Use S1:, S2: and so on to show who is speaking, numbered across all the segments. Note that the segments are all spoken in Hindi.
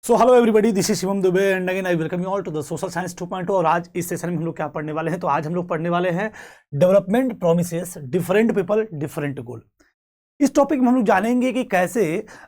S1: So hello everybody, this is Shivam Dubey and again I welcome you all to the social science 2.0। और आज इस सेशन में हम लोग क्या पढ़ने वाले हैं, तो आज हम लोग पढ़ने वाले हैं development promises, different people different गोल। इस टॉपिक में हम लोग जानेंगे कि कैसे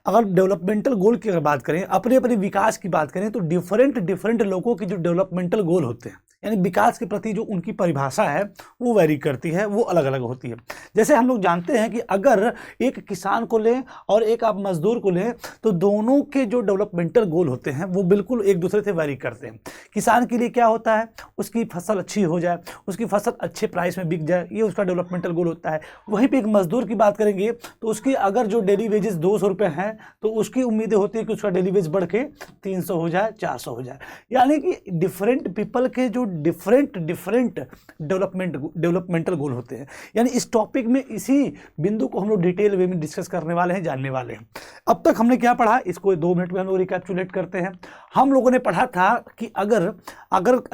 S1: अगर डेवलपमेंटल गोल की अगर बात करें, अपने अपने विकास की बात करें, तो डिफरेंट डिफरेंट लोगों के जो डेवलपमेंटल गोल होते हैं, यानी विकास के प्रति जो उनकी परिभाषा है वो वैरी करती है, वो अलग अलग होती है। जैसे हम लोग जानते हैं कि अगर एक किसान को लें और एक आप मजदूर को लें, तो दोनों के जो डेवलपमेंटल गोल होते हैं वो बिल्कुल एक दूसरे से वैरी करते हैं। किसान के लिए क्या होता है, उसकी फसल अच्छी हो जाए, उसकी फसल अच्छे प्राइस में बिक जाए, ये उसका डेवलपमेंटल गोल होता है। वहीं पर एक मजदूर की बात करेंगे तो उसकी अगर जो डेली वेजेस 200 रुपये हैं, तो उसकी उम्मीदें होती है कि उसका डेली वेज बढ़ के 300 हो जाए, 400 हो जाए। यानी कि डिफरेंट पीपल के जो डिफरेंट डिफरेंट डेवलपमेंटल गोल होते हैं। यानी इस टॉपिक में इसी बिंदु को हम लोग डिटेल वे में डिस्कस करने वाले हैं, जानने वाले हैं। अब तक हमने क्या पढ़ा, इसको 2 मिनट में हम लोग रिकैप्चुलेट करते हैं। हम लोगों ने पढ़ा था कि अगर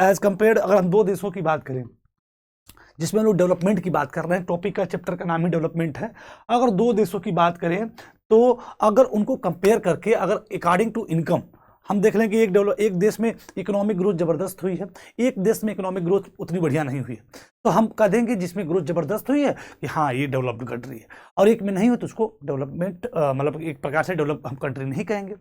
S1: एज कंपेयर्ड अगर हम 2 देशों की बात करें जिसमें हम लोग डेवलपमेंट की बात कर रहे हैं, टॉपिक का चैप्टर का नाम ही डेवलपमेंट है। अगर 2 देशों की बात करें तो अगर उनको कंपेयर करके अगर अकॉर्डिंग टू इनकम हम देख लें कि एक देश में इकोनॉमिक ग्रोथ जबरदस्त हुई है, एक देश में इकोनॉमिक ग्रोथ उतनी बढ़िया नहीं हुई है, तो हम कह देंगे जिसमें ग्रोथ जबरदस्त हुई है कि हाँ ये डेवलप्ड कंट्री है, और एक में नहीं हुई तो उसको डेवलपमेंट मतलब एक प्रकार से डेवलप हम कंट्री नहीं कहेंगे।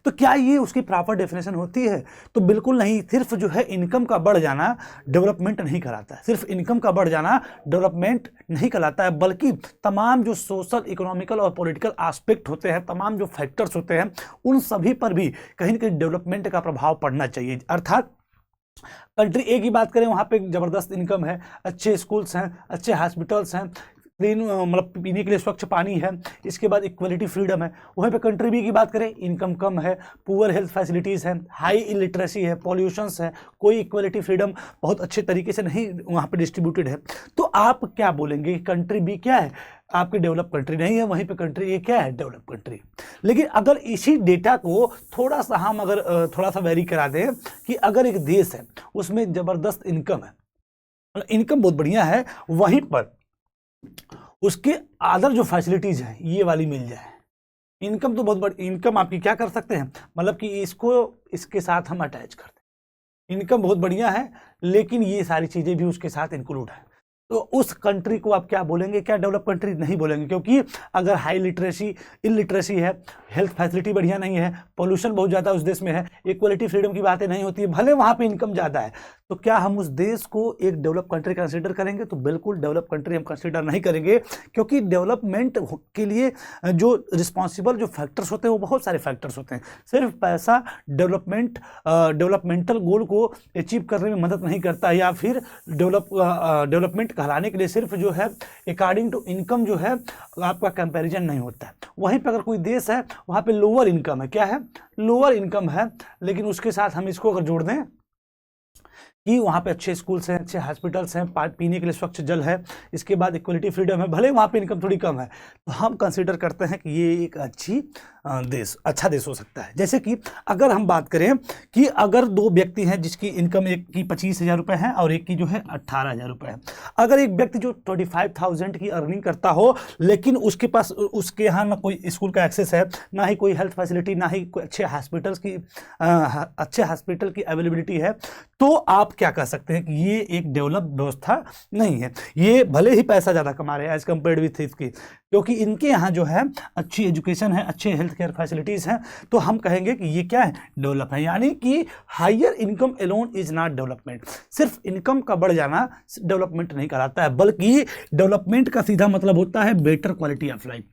S1: तो क्या ये उसकी प्रॉपर डेफिनेशन होती है? तो बिल्कुल नहीं। सिर्फ जो है इनकम का बढ़ जाना डेवलपमेंट नहीं कराता है, सिर्फ इनकम का बढ़ जाना डेवलपमेंट नहीं कराता है, बल्कि तमाम जो सोशल, इकोनॉमिकल और पॉलिटिकल एस्पेक्ट होते हैं, तमाम जो फैक्टर्स होते हैं, उन सभी पर भी कहीं ना कहीं डेवलपमेंट का प्रभाव पड़ना चाहिए। अर्थात कंट्री ए की बात करें, वहाँ पे जबरदस्त इनकम है, अच्छे स्कूल्स हैं, अच्छे हॉस्पिटल्स हैं, क्लीन मतलब पीने के लिए स्वच्छ पानी है, इसके बाद इक्वलिटी फ्रीडम है। वहीं पे कंट्री बी की बात करें, इनकम कम है, पुअर हेल्थ फैसिलिटीज़ हैं, हाई इलिटरेसी है, पॉल्यूशंस है, कोई इक्वलिटी फ्रीडम बहुत अच्छे तरीके से नहीं वहाँ पे डिस्ट्रीब्यूटेड है। तो आप क्या बोलेंगे, कंट्री बी क्या है? आपकी डेवलप कंट्री नहीं है, वहीं पे कंट्री ए क्या है? Develop country. लेकिन अगर इसी डेटा को थोड़ा सा हम अगर थोड़ा सा वेरी करा दें कि अगर एक देश है उसमें ज़बरदस्त इनकम है, इनकम बहुत बढ़िया है, वहीं पर उसके अदर जो फैसिलिटीज हैं ये वाली मिल जाए, इनकम तो बहुत बड़ी इनकम आपकी क्या कर सकते हैं, मतलब कि इसको इसके साथ हम अटैच करते हैं, इनकम बहुत बढ़िया है लेकिन ये सारी चीज़ें भी उसके साथ इंक्लूड है, तो उस कंट्री को आप क्या बोलेंगे? क्या डेवलप कंट्री नहीं बोलेंगे, क्योंकि अगर हाई लिटरेसी, इलिटरेसी है, हेल्थ फैसिलिटी बढ़िया नहीं है, पोल्यूशन बहुत ज़्यादा उस देश में है, इक्वलिटी फ्रीडम की बातें नहीं होती है, भले वहाँ पे इनकम ज़्यादा है, तो क्या हम उस देश को एक डेवलप कंट्री कंसिडर करेंगे? तो बिल्कुल डेवलप कंट्री हम कंसिडर नहीं करेंगे, क्योंकि डेवलपमेंट के लिए जो रिस्पॉन्सिबल जो फैक्टर्स होते हैं वो बहुत सारे फैक्टर्स होते हैं। सिर्फ पैसा डेवलपमेंटल गोल को अचीव करने में मदद नहीं करता, या फिर डेवलपमेंट कहलाने के लिए सिर्फ जो है अकॉर्डिंग टू इनकम जो है आपका कंपैरिजन नहीं होता है। वहीं पर अगर कोई देश है वहाँ पे लोअर इनकम है, क्या है? लोअर इनकम है, लेकिन उसके साथ हम इसको अगर जोड़ दें कि वहाँ पे अच्छे स्कूल्स हैं, अच्छे हॉस्पिटल्स हैं, पीने के लिए स्वच्छ जल है, इसके बाद इक्वलिटी फ्रीडम है, भले वहाँ पे इनकम थोड़ी कम है, तो हम कंसीडर करते हैं कि ये एक अच्छा देश हो सकता है। जैसे कि अगर हम बात करें कि अगर 2 व्यक्ति हैं जिसकी इनकम, एक की 25,000 रुपये है और एक की जो है 18,000 रुपये है। अगर एक व्यक्ति जो 25,000 की अर्निंग करता हो, लेकिन उसके पास उसके यहाँ ना कोई स्कूल का एक्सेस है, ना ही कोई हेल्थ फैसिलिटी, ना ही कोई अच्छे हॉस्पिटल की अवेलेबिलिटी है, तो आप क्या कह सकते हैं कि ये एक डेवलप व्यवस्था नहीं है। ये भले ही पैसा ज़्यादा कमा रहे हैं एज कम्पेयर्ड विथ इसकी, क्योंकि इनके यहाँ जो है अच्छी एजुकेशन है, अच्छे हेल्थ केयर फैसिलिटीज़ हैं, तो हम कहेंगे कि ये क्या है? डेवलप है। यानी कि higher income alone is not development. सिर्फ इनकम का बढ़ जाना डेवलपमेंट नहीं कराता है, बल्कि डेवलपमेंट का सीधा मतलब होता है बेटर क्वालिटी ऑफ लाइफ।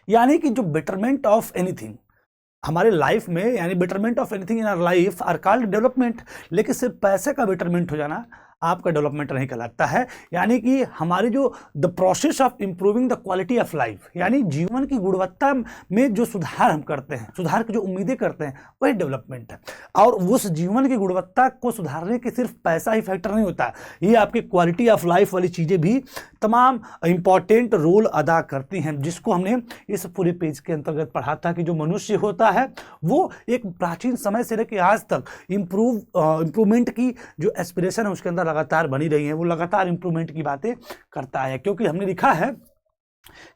S1: यानी कि जो बेटरमेंट ऑफ एनीथिंग हमारे लाइफ में, यानी betterment of anything in our life are called development. लेकिन सिर्फ पैसे का बेटरमेंट हो जाना आपका डेवलपमेंट नहीं कहलाता है। यानी कि हमारी जो the process of improving the quality of life, यानी जीवन की गुणवत्ता में जो सुधार हम करते हैं, सुधार की जो उम्मीदें करते हैं, वही डेवलपमेंट है। और उस जीवन की गुणवत्ता को सुधारने के सिर्फ पैसा ही फैक्टर नहीं होता, ये आपकी क्वालिटी ऑफ लाइफ वाली चीज़ें भी तमाम इंपॉर्टेंट रोल अदा करती हैं, जिसको हमने इस पूरे पेज के अंतर्गत पढ़ा था कि जो मनुष्य होता है वो एक प्राचीन समय से लेकर आज तक इम्प्रूवमेंट की जो एस्पिरेशन है उसके अंदर लगातार बनी रही है, वो लगातार इंप्रूवमेंट की बातें करता है। क्योंकि हमने लिखा है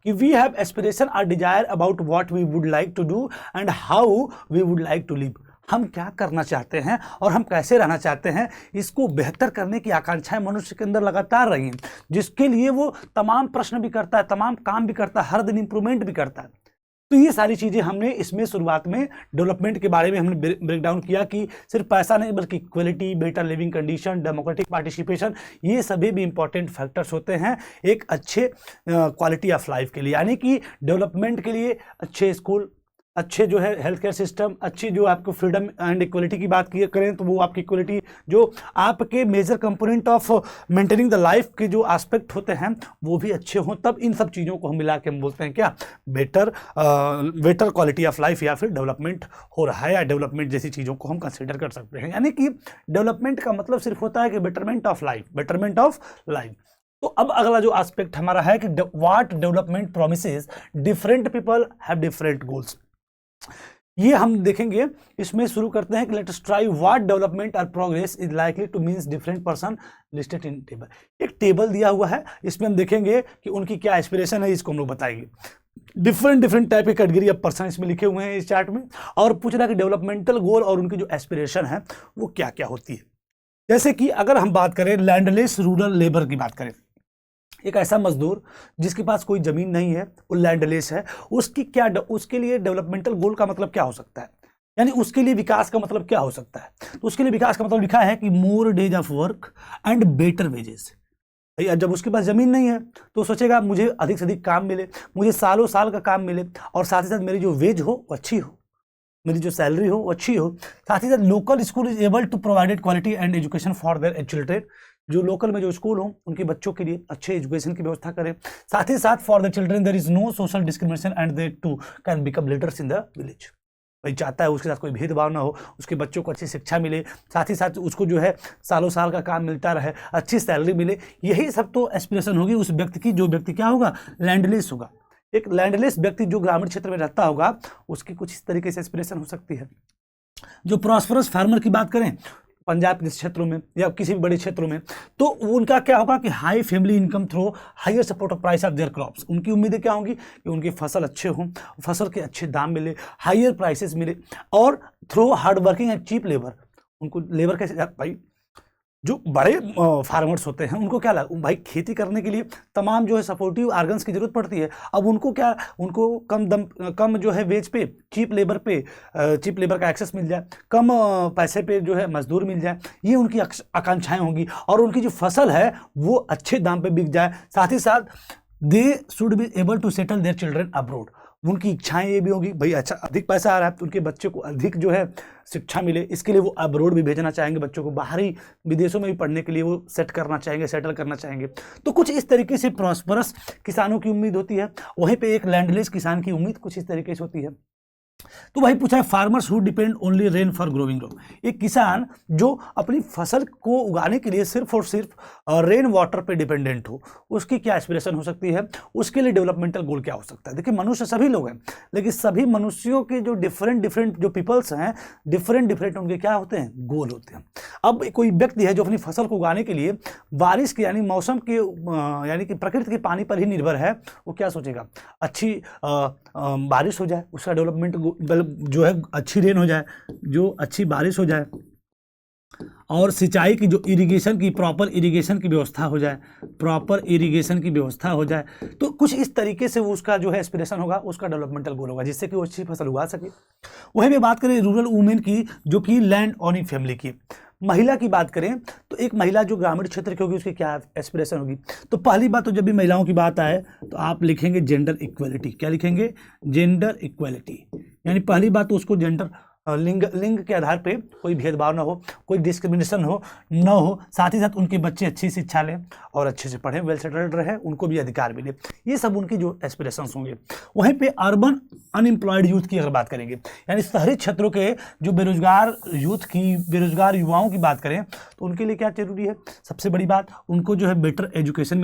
S1: कि वी हैव एस्पिरेशन और desire about what we would like to do and how we would like to live. हम क्या करना चाहते हैं और हम कैसे रहना चाहते हैं, इसको बेहतर करने की आकांक्षाएं मनुष्य के अंदर लगातार रही हैं, जिसके लिए वो तमाम प्रश्न भी करता है, तमाम काम भी करता है, हर दिन इंप्रूवमेंट भी करता है। तो ये सारी चीज़ें हमने इसमें शुरुआत में डेवलपमेंट के बारे में हमने ब्रेक डाउन किया कि सिर्फ पैसा नहीं बल्कि equality, better living condition, democratic participation, ये सभी भी इंपॉर्टेंट फैक्टर्स होते हैं एक अच्छे क्वालिटी ऑफ लाइफ के लिए। यानी कि डेवलपमेंट के लिए अच्छे स्कूल, अच्छे जो है हेल्थ केयर सिस्टम, अच्छी जो आपको फ्रीडम एंड इक्वलिटी की बात करें तो वो आपकी इक्वलिटी जो आपके major component of maintaining the life के जो एस्पेक्ट होते हैं वो भी अच्छे हों, तब इन सब चीज़ों को हम मिला के हम बोलते हैं क्या, बेटर क्वालिटी ऑफ लाइफ या फिर डेवलपमेंट हो रहा है, या डेवलपमेंट जैसी चीज़ों को हम कंसिडर कर सकते हैं। यानी कि डेवलपमेंट का मतलब सिर्फ होता है कि betterment of life, betterment of life. तो अब अगला जो एस्पेक्ट हमारा है कि what development promises, different people have different goals. ये हम देखेंगे। इसमें शुरू करते हैं कि let us try what development और progress is likely to means different person listed in table. एक टेबल दिया हुआ है, इसमें हम देखेंगे कि उनकी क्या एस्पिरेशन है, इसको हम लोग बताएंगे। डिफरेंट टाइप के कैटेगरी ऑफ पर्सन इसमें लिखे हुए हैं इस चार्ट में, और पूछ रहा है कि डेवलपमेंटल गोल और उनकी जो एस्पिरेशन है वो क्या क्या होती है। जैसे कि अगर हम बात करें लैंडलेस रूरल लेबर की बात करें, एक ऐसा मजदूर जिसके पास कोई जमीन नहीं है, वो लैंडलेस है, उसके लिए डेवलपमेंटल गोल का मतलब क्या हो सकता है, यानी उसके लिए विकास का मतलब क्या हो सकता है। तो उसके लिए विकास का मतलब लिखा है कि more days of work and better wages. जब उसके पास जमीन नहीं है तो सोचेगा मुझे अधिक से अधिक काम मिले, मुझे सालों साल का काम मिले, और साथ ही साथ मेरी जो वेज हो वो अच्छी हो, मेरी जो सैलरी हो वो अच्छी हो। साथ ही साथ local school is able to provided quality and education for their children, जो लोकल में जो स्कूल हो उनके बच्चों के लिए अच्छे एजुकेशन की व्यवस्था करें। साथ ही साथ for the children there is no social discrimination and they too can become leaders in the village. भाई चाहता है उसके साथ कोई भेदभाव ना हो, उसके बच्चों को अच्छी शिक्षा मिले, साथ ही साथ उसको जो है सालों साल का काम मिलता रहे, अच्छी सैलरी मिले। यही सब तो एस्पिरेशन होगी उस व्यक्ति की, जो व्यक्ति क्या होगा, लैंडलेस होगा। एक लैंडलेस व्यक्ति जो ग्रामीण क्षेत्र में रहता होगा उसकी कुछ इस तरीके से एस्पिरेशन हो सकती है। जो प्रॉस्परस फार्मर की बात करें पंजाब के क्षेत्रों में या किसी भी बड़े क्षेत्रों में, तो उनका क्या होगा कि high family income through higher support of price of their crops. उनकी उम्मीदें क्या होंगी कि उनकी फसल अच्छे हों, फसल के अच्छे दाम मिले, हायर प्राइसेस मिले, और through hard working and cheap labour. उनको लेबर कैसे, भाई जो बड़े फार्मर्स होते हैं उनको क्या लगा, भाई खेती करने के लिए तमाम जो है सपोर्टिव ऑर्गन्स की जरूरत पड़ती है। अब उनको क्या, उनको कम जो है वेज पे, चीप लेबर का एक्सेस मिल जाए, कम पैसे पे जो है मजदूर मिल जाए, ये उनकी आकांक्षाएं होंगी, और उनकी जो फसल है वो अच्छे दाम पे बिक जाए। साथ ही साथ they should be able to settle their children abroad. उनकी इच्छाएं ये भी होगी, भाई अच्छा अधिक पैसा आ रहा है तो उनके बच्चे को अधिक जो है शिक्षा मिले, इसके लिए वो अब्रोड भी भेजना चाहेंगे, बच्चों को बाहरी विदेशों में भी पढ़ने के लिए वो सेटल करना चाहेंगे। तो कुछ इस तरीके से प्रॉस्परस किसानों की उम्मीद होती है, वहीं पे एक लैंडलेस किसान की उम्मीद कुछ इस तरीके से होती है। तो भाई पूछा है farmers who depend only rain for growing crop, एक किसान जो अपनी फसल को उगाने के लिए सिर्फ और सिर्फ रेन वाटर पे डिपेंडेंट हो, उसकी क्या एस्पिरेशन हो सकती है, उसके लिए डेवलपमेंटल गोल क्या हो सकता है। देखिए मनुष्य सभी लोग हैं, लेकिन सभी मनुष्यों के जो डिफरेंट जो पीपल्स हैं, डिफरेंट उनके क्या होते हैं, गोल होते हैं। अब कोई व्यक्ति है जो अपनी फसल को उगाने के लिए बारिश के यानी मौसम के यानी कि प्रकृति के पानी पर ही निर्भर है, वो क्या सोचेगा, अच्छी बारिश हो जाए, उसका डेवलपमेंट जो है अच्छी रेन हो जाए, जो अच्छी बारिश हो जाए, और सिंचाई की जो इरिगेशन की प्रॉपर इरिगेशन की व्यवस्था हो जाए, तो कुछ इस तरीके से वो उसका जो है एस्पिरेशन होगा, उसका डेवलपमेंटल गोल होगा, जिससे कि वो अच्छी फसल उगा सके। वहीं भी बात करें रूरल वुमेन की, जो कि लैंड ओनिंग फैमिली की, महिला की बात करें तो एक महिला जो ग्रामीण क्षेत्र की होगी उसकी क्या एस्पिरेशन होगी। तो पहली बात, तो जब भी महिलाओं की बात आए तो आप लिखेंगे जेंडर इक्वलिटी। क्या लिखेंगे, जेंडर इक्वलिटी, यानी पहली बात तो उसको जेंडर लिंग के आधार पे कोई भेदभाव ना हो, कोई डिस्क्रिमिनेशन न हो, साथ ही साथ उनके बच्चे अच्छी शिक्षा लें और अच्छे से पढ़ें, वेल सेटल्ड रहे, उनको भी अधिकार मिले, ये सब उनकी जो एस्पिरेशंस होंगे। वहीं पे अर्बन अनएम्प्लॉयड यूथ की अगर बात करेंगे, यानी शहरी क्षेत्रों के जो बेरोजगार युवाओं की बात करें तो उनके लिए क्या जरूरी है, सबसे बड़ी बात उनको जो है बेटर एजुकेशन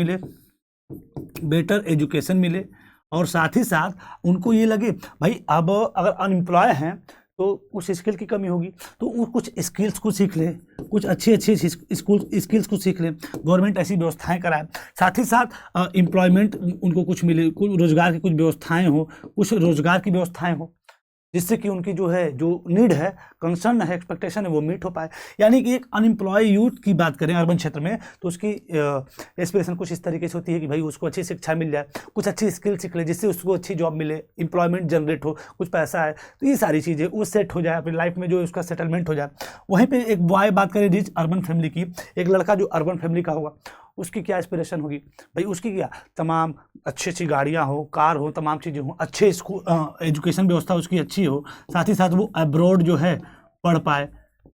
S1: मिले, और साथ ही साथ उनको ये लगे भाई अब अगर अनएम्प्लॉय हैं तो कुछ स्किल की कमी होगी, तो वो कुछ स्किल्स को सीख ले, कुछ अच्छी अच्छी स्कूल स्किल्स को सीख लें, गवर्नमेंट ऐसी व्यवस्थाएं कराए, साथ ही साथ एम्प्लॉयमेंट उनको कुछ मिले, कुछ रोजगार की कुछ व्यवस्थाएं हो, कुछ रोजगार की व्यवस्थाएं हो, जिससे कि उनकी जो है जो नीड है, कंसर्न है, एक्सपेक्टेशन है, वो मीट हो पाए। यानी कि एक अनएम्प्लॉय यूथ की बात करें अर्बन क्षेत्र में तो उसकी एस्पिरेशन कुछ इस तरीके से होती है कि भाई उसको अच्छी शिक्षा मिल जाए, कुछ अच्छी स्किल सीख ले जिससे उसको अच्छी जॉब मिले, एम्प्लॉयमेंट जनरेट हो, कुछ पैसा है, तो ये सारी चीज़ें वो सेट हो जाए अपनी लाइफ में, जो उसका सेटलमेंट हो जाए। वहीं पर एक बॉय बात करें रिच अर्बन फैमिली की, एक लड़का जो अर्बन फैमिली का होगा उसकी क्या एस्पिरेशन होगी भाई, उसकी क्या तमाम अच्छी अच्छी गाड़ियाँ हो, कार हो, तमाम चीज़ें हो, अच्छे स्कूल एजुकेशन व्यवस्था उसकी अच्छी हो, साथ ही साथ वो अब्रॉड जो है पढ़ पाए,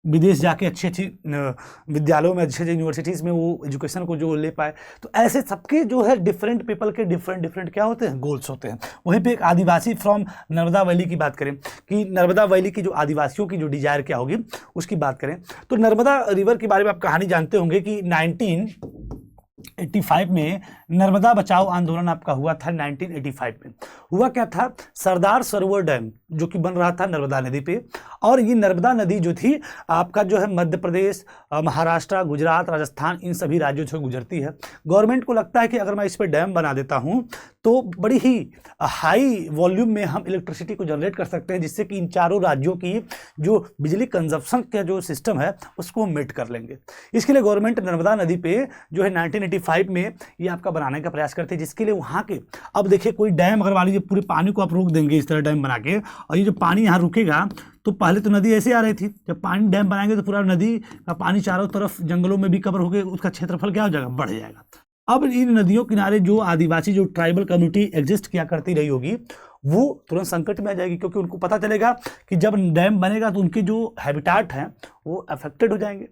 S1: विदेश जाके अच्छी अच्छी विद्यालयों में, अच्छे अच्छे यूनिवर्सिटीज़ में वो एजुकेशन को जो ले पाए। तो ऐसे सबके जो है डिफरेंट पीपल के डिफरेंट क्या होते हैं, गोल्स होते हैं। वहीं पे एक आदिवासी फ्रॉम नर्मदा वैली की बात करें कि नर्मदा वैली की जो आदिवासियों की जो डिजायर क्या होगी उसकी बात करें तो नर्मदा रिवर के बारे में आप कहानी जानते होंगे कि 1985 में नर्मदा बचाओ आंदोलन आपका हुआ था। 1985 में हुआ क्या था, सरदार सरोवर डैम जो कि बन रहा था नर्मदा नदी पे, और ये नर्मदा नदी जो थी आपका जो है मध्य प्रदेश, महाराष्ट्र, गुजरात, राजस्थान, इन सभी राज्यों से गुजरती है। गवर्नमेंट को लगता है कि अगर मैं इस पर डैम बना देता हूँ तो बड़ी ही हाई वॉल्यूम में हम इलेक्ट्रिसिटी को जनरेट कर सकते हैं, जिससे कि इन चारों राज्यों की जो बिजली कंजप्शन का जो सिस्टम है उसको मीट कर लेंगे। इसके लिए गवर्नमेंट नर्मदा नदी पे जो है 1985 में ये आपका बनाने का प्रयास करते हैं, जिसके लिए वहाँ के, अब देखिए कोई डैम अगर मान लीजिए पूरे पानी को आप रोक देंगे इस तरह डैम बना के, और ये जो पानी यहाँ रुकेगा तो पहले तो नदी ऐसे आ रही थी, जब पानी डैम बनाएंगे तो पूरा नदी का पानी चारों तरफ जंगलों में भी कवर हो गया, उसका क्षेत्रफल क्या हो जाएगा, बढ़ जाएगा। अब इन नदियों किनारे जो आदिवासी जो ट्राइबल कम्युनिटी एग्जिस्ट किया करती रही होगी वो तुरंत संकट में आ जाएगी, क्योंकि उनको पता चलेगा कि जब डैम बनेगा तो उनके जो हैबिटाट हैं वो अफेक्टेड हो जाएंगे।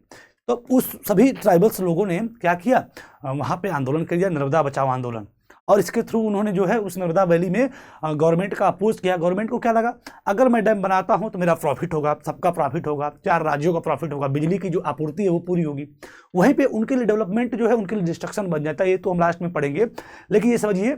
S1: तो उस सभी ट्राइबल्स लोगों ने क्या किया, वहाँ पे आंदोलन कर दिया, नर्मदा बचाओ आंदोलन, और इसके थ्रू उन्होंने जो है उस नर्मदा वैली में गवर्नमेंट का अपोज किया। गवर्नमेंट को क्या लगा, अगर मैं डैम बनाता हूं तो मेरा प्रॉफिट होगा, सबका प्रॉफिट होगा, 4 राज्यों का प्रॉफिट होगा, बिजली की जो आपूर्ति है वो पूरी होगी। वहीं पे उनके लिए डेवलपमेंट जो है उनके लिए डिस्ट्रक्शन बन जाता है, ये तो हम लास्ट में पढ़ेंगे। लेकिन ये समझिए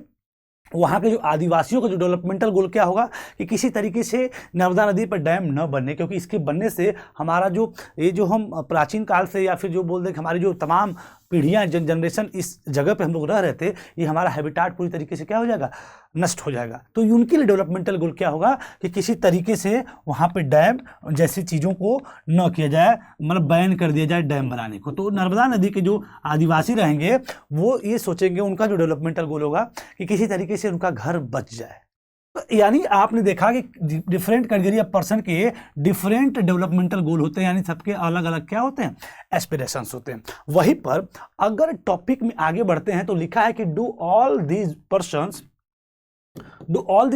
S1: वहाँ के जो आदिवासियों का जो डेवलपमेंटल गोल क्या होगा कि किसी तरीके से नर्मदा नदी पर डैम न बनने, क्योंकि इसके बनने से हमारा जो ये जो हम प्राचीन काल से या फिर जो बोल दें कि हमारी जो तमाम पीढ़ियाँ जनरेशन इस जगह पे हम लोग रह रहे थे, ये हमारा हैबिटाट पूरी तरीके से क्या हो जाएगा, नष्ट हो जाएगा। तो उनके लिए डेवलपमेंटल गोल क्या होगा कि किसी तरीके से वहाँ पे डैम जैसी चीज़ों को न किया जाए, मतलब बैन कर दिया जाए डैम बनाने को। तो नर्मदा नदी के जो आदिवासी रहेंगे वो ये सोचेंगे, उनका जो डेवलपमेंटल गोल होगा कि किसी तरीके से उनका घर बच जाए। तो यानी आपने देखा कि डिफरेंट कैटेगरी ऑफ पर्सन के डिफरेंट डेवलपमेंटल गोल होते हैं, यानी सबके अलग अलग क्या होते हैं, एस्पिरेशंस होते हैं। वहीं पर अगर टॉपिक में आगे बढ़ते हैं तो लिखा है कि do all these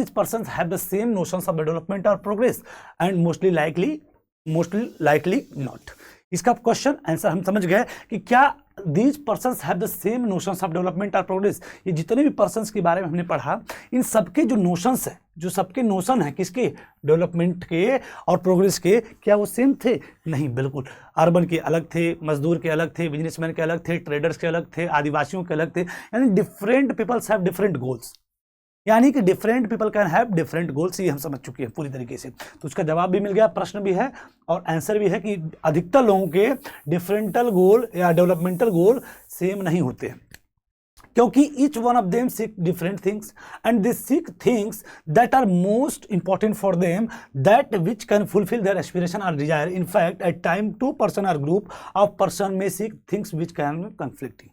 S1: persons have the same notions of development और progress, and mostly likely not. इसका क्वेश्चन आंसर हम समझ गए कि क्या these persons have the same notions of development और प्रोग्रेस। ये जितने भी पर्सन्स के बारे में हमने पढ़ा, इन सबके जो नोशंस है, जो सबके नोशन है किसके, डेवलपमेंट के और प्रोग्रेस के, क्या वो सेम थे? नहीं, बिल्कुल। अर्बन के अलग थे, मजदूर के अलग थे, बिजनेसमैन के अलग थे, ट्रेडर्स के अलग थे, आदिवासियों के अलग थे। यानी different peoples have different goals, यानी कि different people can have different goals. ये हम समझ चुके हैं पूरी तरीके से। तो उसका जवाब भी मिल गया, प्रश्न भी है और आंसर भी है कि अधिकतर लोगों के डिफरेंटल गोल या डेवलपमेंटल गोल सेम नहीं होते हैं, क्योंकि each one of them seek different things and they seek things that are most important for them, that which can fulfil their aspiration और desire. In fact at time 2 person और ग्रुप ऑफ पर्सन में seek things which can be conflicting.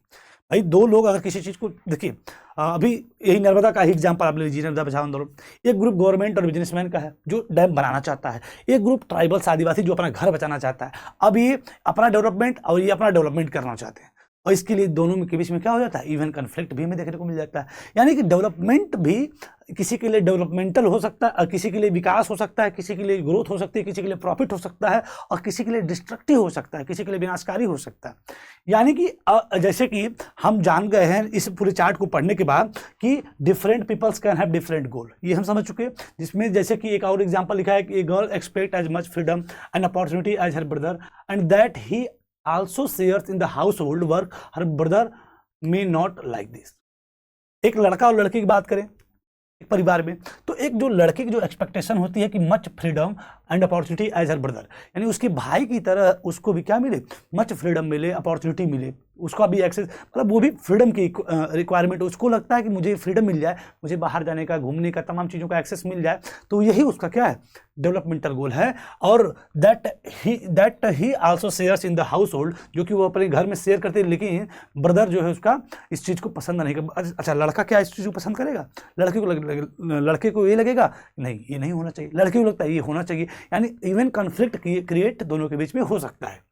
S1: भाई 2 लोग अगर किसी चीज़ को देखिए, अभी यही नर्मदा का ही एग्जाम्पल आप ले लीजिए, नर्मदा बचाओ आंदोलन। एक ग्रुप गवर्नमेंट और बिजनेसमैन का है जो डैम बनाना चाहता है, एक ग्रुप ट्राइबल्स आदिवासी जो अपना घर बचाना चाहता है। अब ये अपना डेवलपमेंट और ये अपना डेवलपमेंट करना चाहते हैं, और इसके लिए दोनों के बीच में क्या हो जाता है, इवन कन्फ्लिक्ट भी हमें देखने को मिल जाता है। यानी कि डेवलपमेंट भी किसी के लिए डेवलपमेंटल हो सकता है और किसी के लिए विकास हो सकता है, किसी के लिए ग्रोथ हो सकती है, किसी के लिए प्रॉफिट हो सकता है और किसी के लिए डिस्ट्रक्टिव हो सकता है, किसी के लिए विनाशकारी हो सकता है। यानी कि जैसे कि हम जान गए हैं इस पूरे चार्ट को पढ़ने के बाद कि different peoples can have different goal, ये हम समझ चुके हैं। जिसमें जैसे कि एक और एग्जाम्पल लिखा है कि a girl expect as much freedom and opportunity as her brother and that he also shares in the household work her brother may not like this। एक लड़का और लड़की की बात करें एक परिवार में। तो एक जो लड़के की जो एक्सपेक्टेशन होती है कि much freedom and opportunity as her brother, यानी उसके भाई की तरह उसको भी क्या मिले, मच फ्रीडम मिले, अपॉर्चुनिटी मिले, उसका भी एक्सेस, मतलब वो भी फ्रीडम की रिक्वायरमेंट, उसको लगता है कि मुझे फ्रीडम मिल जाए, मुझे बाहर जाने का, घूमने का, तमाम चीज़ों का एक्सेस मिल जाए। तो यही उसका क्या है, डेवलपमेंटल गोल है। और that he also shares in the house hold, जो कि वो अपने घर में शेयर करते हैं, लेकिन ब्रदर जो है उसका इस चीज़ को पसंद नहीं कर। अच्छा, लड़का क्या इस चीज़ को पसंद करेगा? लड़के को ये लगेगा नहीं, ये नहीं होना चाहिए, लड़के को लगता है ये होना चाहिए, यानी इवन कॉन्फ्लिक्ट क्रिएट दोनों के बीच में हो सकता है।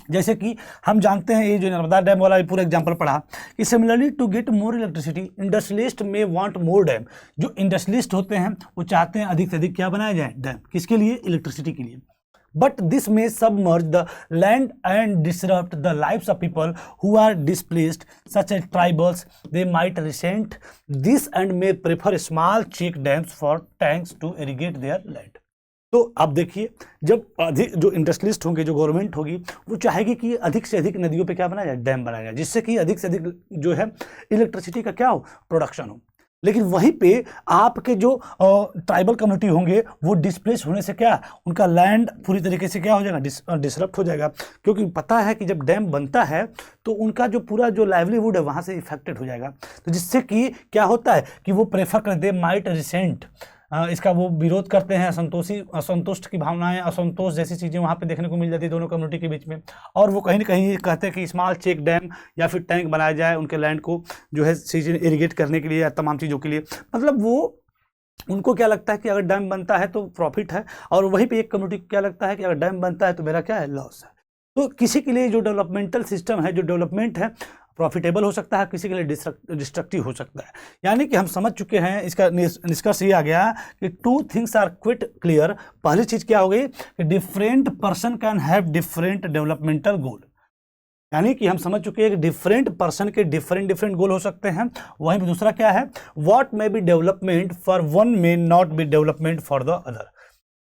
S1: जैसे कि हम जानते हैं, ये जो नर्मदा डैम वाला पूरा एग्जांपल पढ़ा कि similarly to get more electricity industrialist में वांट मोर डैम, जो इंडस्ट्रियलिस्ट होते हैं वो चाहते हैं अधिक से अधिक क्या बनाया जाए, डैम, किसके लिए, इलेक्ट्रिसिटी के लिए। But this may submerge the land and disrupt the lives of people who are displaced, such as tribals. They might resent this and may prefer small check dams for tanks to irrigate their land. तो अब देखिए, जब अधिक जो इंडस्ट्रियलिस्ट होंगे, जो गवर्नमेंट होगी, वो चाहेगी कि अधिक से अधिक नदियों पे क्या बनाया जाए, डैम बनाया जाए, जिससे कि अधिक से अधिक जो है इलेक्ट्रिसिटी का क्या हो, प्रोडक्शन हो। लेकिन वहीं पे आपके जो ट्राइबल कम्युनिटी होंगे वो डिस्प्लेस होने से क्या, उनका लैंड पूरी तरीके से क्या हो जाएगा, डिसरप्ट हो जाएगा, क्योंकि पता है कि जब डैम बनता है तो उनका जो पूरा जो लाइवलीहुड है वहाँ से इफेक्टेड हो जाएगा। तो जिससे कि क्या होता है कि वो प्रेफर करते हैं, माइट रिसेंट, इसका वो विरोध करते हैं, असंतुष्ट की भावनाएं, असंतोष जैसी चीज़ें वहाँ पे देखने को मिल जाती है दोनों कम्युनिटी के बीच में। और वो कहीं ना कहीं कहते हैं कि स्मॉल चेक डैम या फिर टैंक बनाया जाए उनके लैंड को जो है चीज़ें इरिगेट करने के लिए या तमाम चीज़ों के लिए। मतलब वो उनको क्या लगता है कि अगर डैम बनता है तो प्रॉफिट है, और वहीं पे एक कम्युनिटी को क्या लगता है कि अगर डैम बनता है तो मेरा क्या है, लॉस है। तो किसी के लिए जो डेवलपमेंटल सिस्टम है, जो डेवलपमेंट है, प्रॉफिटेबल हो सकता है, किसी के लिए डिस्ट्रक्टिव हो सकता है। यानी कि हम समझ चुके हैं, इसका निष्कर्ष ये आ गया कि two things are quite clear. पहली चीज क्या हो गई कि different person can have different developmental goal, यानी कि हम समझ चुके हैं कि डिफरेंट पर्सन के डिफरेंट गोल हो सकते हैं। वहीं दूसरा क्या है, what may be development for one may not be development for the other.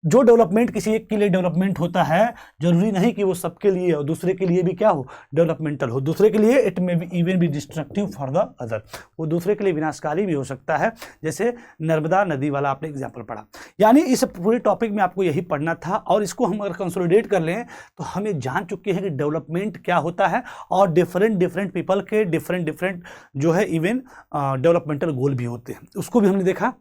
S1: जो डेवलपमेंट किसी एक के लिए डेवलपमेंट होता है, जरूरी नहीं कि वो सबके लिए और दूसरे के लिए भी क्या हो, डेवलपमेंटल हो। दूसरे के लिए it may be even be destructive for the other, वो दूसरे के लिए विनाशकारी भी हो सकता है, जैसे नर्मदा नदी वाला आपने एग्जाम्पल पढ़ा। यानी इस पूरे टॉपिक में आपको यही पढ़ना था, और इसको हम अगर कंसोलिडेट कर लें तो हम ये जान चुके हैं कि डेवलपमेंट क्या होता है, और डिफरेंट पीपल के डिफरेंट जो है इवन डेवलपमेंटल गोल भी होते हैं, उसको भी हमने देखा।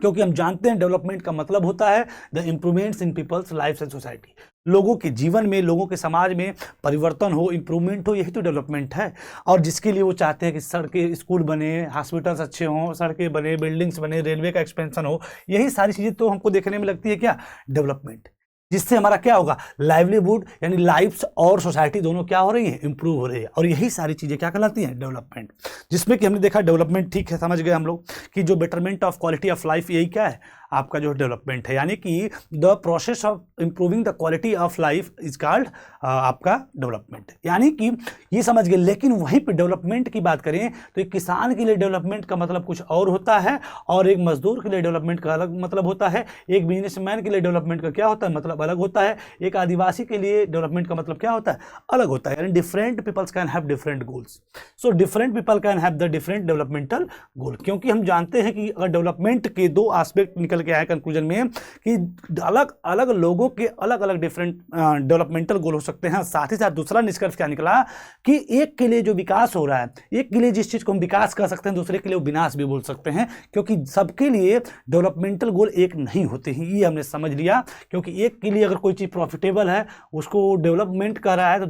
S1: क्योंकि हम जानते हैं डेवलपमेंट का मतलब होता है the improvements in people's life and society, लोगों के जीवन में, लोगों के समाज में परिवर्तन हो, इम्प्रूवमेंट हो, यही तो डेवलपमेंट है। और जिसके लिए वो चाहते हैं कि सड़कें, स्कूल बने, हॉस्पिटल्स अच्छे हों, सड़कें बने, बिल्डिंग्स बने, रेलवे का एक्सपेंशन हो, यही सारी चीज़ें तो हमको देखने में लगती है क्या, डेवलपमेंट। जिससे हमारा क्या होगा, लाइवलीहुड, यानी लाइफ्स और सोसाइटी दोनों क्या हो रही है, इंप्रूव हो रही है। और यही सारी चीज़ें क्या कहलाती हैं, डेवलपमेंट। जिसमें कि हमने देखा डेवलपमेंट, ठीक है, समझ गए हम लोग कि जो betterment of quality of life, यही क्या है, आपका जो डेवलपमेंट है। यानी कि the process of improving the quality of life is called आपका डेवलपमेंट, यानी कि ये समझ गए। लेकिन वहीं पे डेवलपमेंट की बात करें तो एक किसान के लिए डेवलपमेंट का मतलब कुछ और होता है, और एक मजदूर के लिए डेवलपमेंट का अलग मतलब होता है, एक बिजनेसमैन के लिए डेवलपमेंट का क्या होता है, मतलब अलग होता है, एक आदिवासी के लिए डेवलपमेंट का मतलब क्या होता है, अलग होता है। यानी different peoples can have different goals, so different people can have the different developmental goal. क्योंकि हम जानते हैं कि अगर डेवलपमेंट के दो एस्पेक्ट निकल के आए कंक्लूजन में कि अलग अलग लोगों के अलग अलग डिफरेंट डेवलपमेंटल गोल हो सकते हैं। साथ ही साथ दूसरा निष्कर्ष क्या निकला कि एक के लिए जो विकास हो रहा है, एक के लिए जिस चीज को हम विकास कर सकते हैं, दूसरे के लिए वो विनाश भी बोल सकते हैं, क्योंकि सबके लिए डेवलपमेंटल गोल एक नहीं होते हैं। ये हमने समझ लिया, क्योंकि एक के लिए अगर कोई चीज प्रॉफिटेबल है, उसको डेवलपमेंट कर रहा है, तो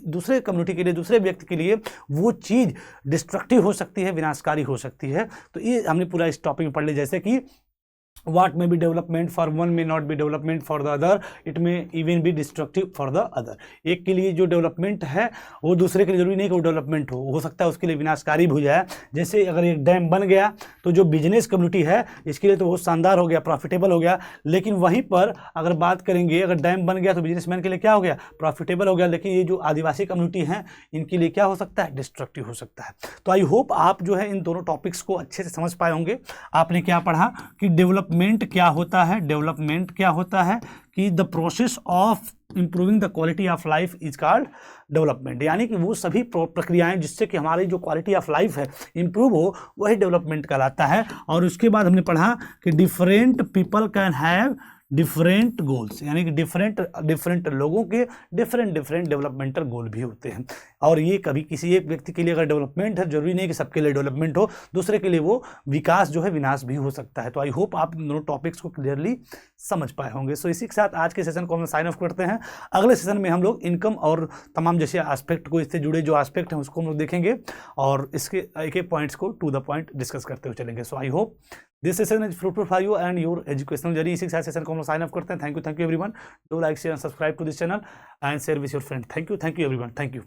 S1: दूसरे कम्युनिटी के लिए, दूसरे व्यक्ति के लिए वो चीज डिस्ट्रक्टिव हो सकती है, विनाशकारी हो सकती है। तो ये हमने पूरा इस टॉपिक में पढ़ लिया, जैसे कि what may be development for one may not be development for the other, it may even be destructive for the other। एक के लिए जो डेवलपमेंट है वो दूसरे के लिए जरूरी नहीं कि वो डेवलपमेंट हो सकता है उसके लिए विनाशकारी भी हो जाए। जैसे अगर एक डैम बन गया तो जो बिजनेस कम्युनिटी है इसके लिए तो बहुत शानदार हो गया, प्रॉफिटेबल हो गया, लेकिन वहीं पर अगर बात करेंगे, अगर डैम बन गया तो बिजनेसमैन के लिए क्या हो गया, प्रॉफिटेबल हो गया, लेकिन ये जो आदिवासी कम्युनिटी हैं इनके लिए क्या हो सकता है, डिस्ट्रक्टिव हो सकता है। तो आई होप आप जो है इन दोनों टॉपिक्स को अच्छे से समझ पाए होंगे। आपने क्या पढ़ा कि डेवलपमेंट क्या होता है, डेवलपमेंट क्या होता है कि the process of improving the quality of life is called development. यानी कि वो सभी प्रक्रियाएं जिससे कि हमारी जो क्वालिटी ऑफ लाइफ है इंप्रूव हो, वही डेवलपमेंट कहलाता है। और उसके बाद हमने पढ़ा कि different people can have different goals, यानी कि डिफरेंट लोगों के डिफरेंट डेवलपमेंटल गोल भी होते हैं। और ये कभी किसी एक व्यक्ति के लिए अगर डेवलपमेंट है, जरूरी नहीं कि सबके लिए डेवलपमेंट हो, दूसरे के लिए वो विकास जो है विनाश भी हो सकता है। तो आई होप आप दोनों टॉपिक्स को क्लियरली समझ पाए होंगे। सो इसी के साथ आज के सेशन को हम साइन ऑफ करते हैं। अगले सेशन में हम लोग इनकम और तमाम जैसे एस्पेक्ट को, इससे जुड़े जो एस्पेक्ट हैं उसको हम लोग देखेंगे और इसके एक एक पॉइंट्स को टू द पॉइंट डिस्कस करते हुए चलेंगे। So I hope this session is fruitful for you and your educational journey. इसी के साथ सेशन को हम साइन अप करते हैं। Thank you everyone. Do like share and subscribe to this channel and share with your friend. Thank you everyone. Thank you.